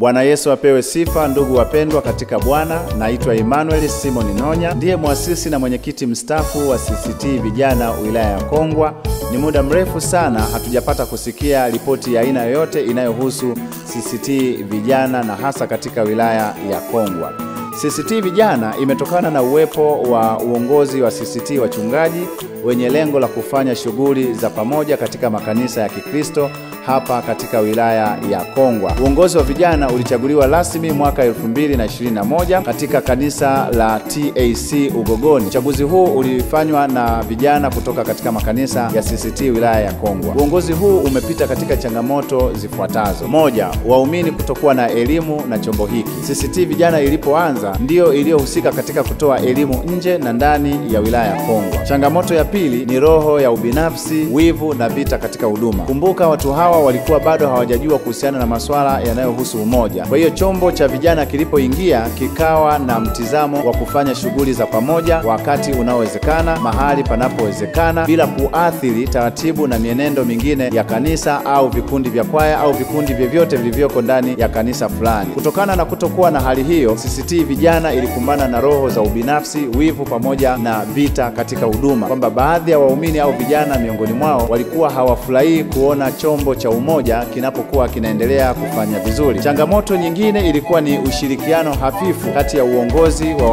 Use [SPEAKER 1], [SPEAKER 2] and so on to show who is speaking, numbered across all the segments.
[SPEAKER 1] Bwana Yesu apewe sifa. Ndugu wapendwa katika Bwana, naitwa Emmanuel Simon Nonya, ndiye muasisi na mwenyekiti mstaafu wa CCT Vijana wilaya ya Kongwa. Ni muda mrefu sana hatujapata kusikia ripoti ya aina yoyote inayohusu CCT Vijana na hasa katika wilaya ya Kongwa. CCT Vijana imetokana na uwepo wa uongozi wa CCT wachungaji wenye lengo la kufanya shughuli za pamoja katika makanisa ya Kikristo hapa katika wilaya ya Kongwa. Uongozi wa vijana ulichaguliwa rasmi mwaka 2021 katika kanisa la TAC Ugogoni. Uchaguzi huu ulifanywa na vijana kutoka katika makanisa ya CCT wilaya ya Kongwa. Uongozi huu umepita katika changamoto zifuatazo. Moja, waumini kutokuwa na elimu na chombo hiki. CCT Vijana ilipoanza ndio iliyohusika katika kutoa elimu nje na ndani ya wilaya ya Kongwa. Changamoto ya pili ni roho ya ubinafsi, wivu na vita katika huduma. Kumbuka watu hawa walikuwa bado hawajajua kuhusiana na masuala yanayohusu umoja. Kwa hiyo chombo cha vijana kilipoingia kikawa na mtizamo wa kufanya shughuli za pamoja wakati unaowezekana, mahali panapowezekana, bila kuathiri taratibu na mienendo mingine ya kanisa au vikundi vya kwaya au vikundi vyovyote vilivyoko ndani ya kanisa fulani. Kutokana na kutokuwa na hali hiyo, CCT Vijana ilikumbana na roho za ubinafsi, wivu pamoja na vita katika huduma, kwamba baadhi ya waumini au vijana miongoni mwao walikuwa hawafurahii kuona chombo cha umoja kinapokuwa kinaendelea kufanya vizuri. Changamoto nyingine ilikuwa ni ushirikiano hafifu kati ya uongozi wa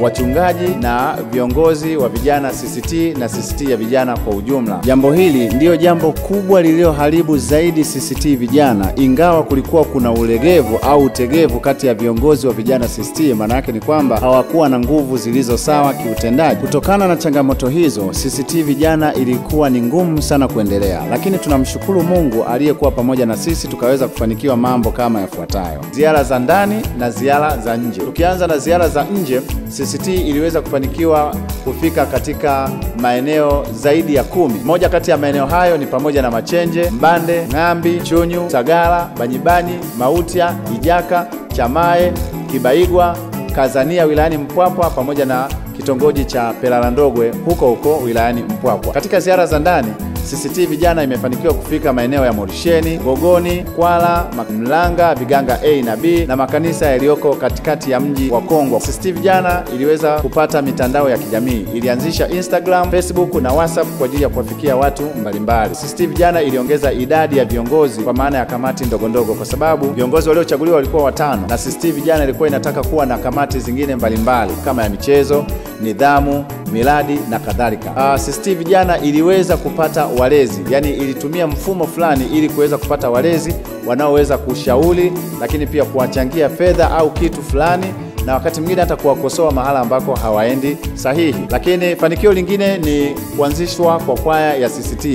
[SPEAKER 1] wachungaji na viongozi wa vijana CCT na CCT ya vijana kwa ujumla. Jambo hili ndio jambo kubwa lililoharibu zaidi CCT Vijana, ingawa kulikuwa kuna ulegevu au utegevu kati ya viongozi wa vijana CCT. Maana yake ni kwamba hawakuwa na nguvu zilizo sawa kiutendaji. Kutokana na changamoto hizo, CCT Vijana ilikuwa ni ngumu sana kuendelea, lakini tunamshukuru Mungu aliyekuwa pamoja na sisi tukaweza kufanikiwa mambo kama yafuatayo. Ziara za ndani na ziara za nje. Tukianza na ziara za nje, CCT iliweza kufanikiwa kufika katika maeneo zaidi ya 10. Moja kati ya maeneo hayo ni pamoja na Machenje, Mbande, Ng'ambi, Chunyu, Sagala, Banyibanyi, Mautia, Ijaka, Chamae, Kibaigwa, Kazania wilayani Mpwapwa pamoja na kitongoji cha Pelalandogwe huko wilayani Mpwapwa. Katika ziara za ndani, CCT Vijana imefanikiwa kufika maeneo ya Morisheni, Gogoni, Kwala, Mlanga, Viganga A na B na makanisa yaliyoko katikati ya mji wa Kongwa. CCT Vijana iliweza kupata mitandao ya kijamii. Ilianzisha Instagram, Facebook na WhatsApp kwa ajili ya kuwafikia watu mbalimbali. CCT Vijana iliongeza idadi ya viongozi kwa maana ya kamati ndogondogo, kwa sababu viongozi waliochaguliwa walikuwa 5 na CCT Vijana ilikuwa inataka kuwa na kamati zingine mbalimbali kama ya michezo, nidhamu, miradi na kadhalika. CCT Vijana iliweza kupata walezi, yani ilitumia mfumo fulani ili kuweza kupata walezi wanaoweza kushauri, lakini pia kuwachangia fedha au kitu fulani, na wakati mwingine hata kuwakosoa mahala ambako hawaendi sahihi. Lakini fanikio lingine ni kuanzishwa kwa kwaya ya CCT.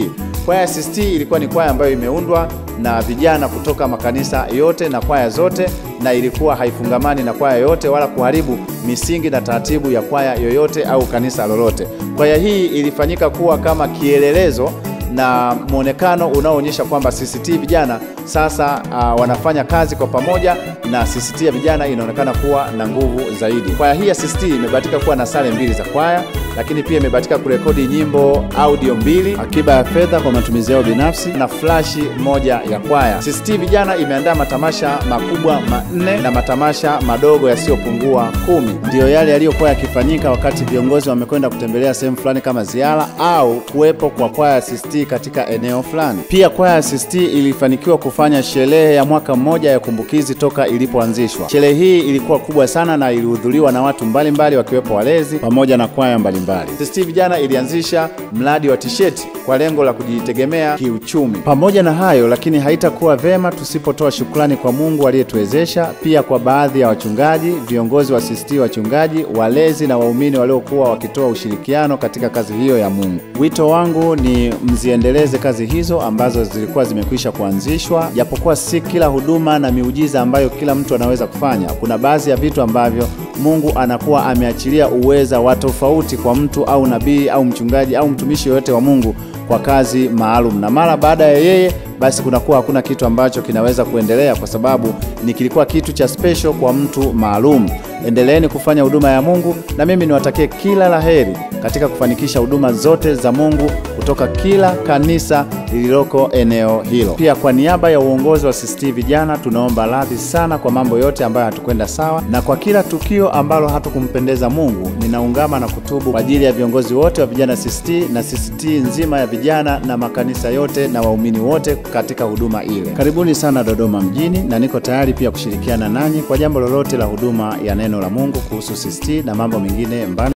[SPEAKER 1] Kwaya ya CCT ilikuwa ni kwaya ambayo imeundwa na vijana kutoka makanisa yote na kwaya zote, na ilikuwa haifungamani na kwaya yote wala kuharibu misingi na taratibu ya kwaya yoyote au kanisa lolote. Kwaya hii ilifanyika kuwa kama kielelezo na muonekano unaoonyesha kwamba CCT Vijana sasa wanafanya kazi kwa pamoja na CCT ya vijana inaonekana kuwa na nguvu zaidi. Kwaya hii ya CCT imebahatika kuwa na sare 2 za kwaya, lakini pia imebahatika kurekodi nyimbo audio 2, akiba ya fedha kwa matumizi yao binafsi na flash 1 ya kwaya. CCT Vijana imeandaa matamasha makubwa 4 na matamasha madogo yasiyopungua 10. Ndio yale yaliyokuwa yakifanyika wakati viongozi wamekwenda kutembelea sehemu fulani kama ziara au kuwepo kwa kwaya ya CCT katika eneo fulani. Pia kwaya ya CCT ilifanikiwa kufanya sherehe ya mwaka mmoja ya kumbukizi toka ilipoanzishwa. Sherehe hii ilikuwa kubwa sana na ilihudhuriwa na watu mbalimbali wakiwepo walezi pamoja na kwaya mbalimbali. CCT Vijana ilianzisha mradi wa t-shirt kwa lengo la kujitegemea kiuchumi. Pamoja na hayo, lakini haitakuwa vema tusipotoa shukrani kwa Mungu aliyetuwezesha, pia kwa baadhi ya wachungaji, viongozi wa CCT wachungaji, walezi na waumini waliokuwa wakitoa ushirikiano katika kazi hiyo ya Mungu. Wito wangu ni mziendeleze kazi hizo ambazo zilikuwa zimekwisha kuanzishwa, japokuwa si kila huduma na miujiza ambayo kila mtu anaweza kufanya. Kuna baadhi ya vitu ambavyo Mungu anakuwa ameachilia uweza wa tofauti kwa mtu au nabii au mchungaji au mtumishi yote wa Mungu kwa kazi maalum, na mara baada ya yeye basi kunakuwa hakuna kitu ambacho kinaweza kuendelea kwa sababu kilikuwa kitu cha special kwa mtu maalum. Endeleeni kufanya huduma ya Mungu, na mimi niwatakie kila laheri katika kufanikisha huduma zote za Mungu kutoka kila kanisa lililoko eneo hilo. Pia kwa niaba ya uongozi wa CCT Vijana tunaomba radhi sana kwa mambo yote ambayo hatukwenda sawa, na kwa kila tukio ambalo hatukumpendeza Mungu. Ninaungama na kutubu kwa ajili ya viongozi wote wa vijana CCT na CCT nzima ya vijana na makanisa yote na waumini wote katika huduma ile. Karibuni sana Dodoma mjini, na niko tayari pia kushirikiana nanyi kwa jambo lolote la huduma ya neno la Mungu kuhusu CCT na mambo mengine mbali.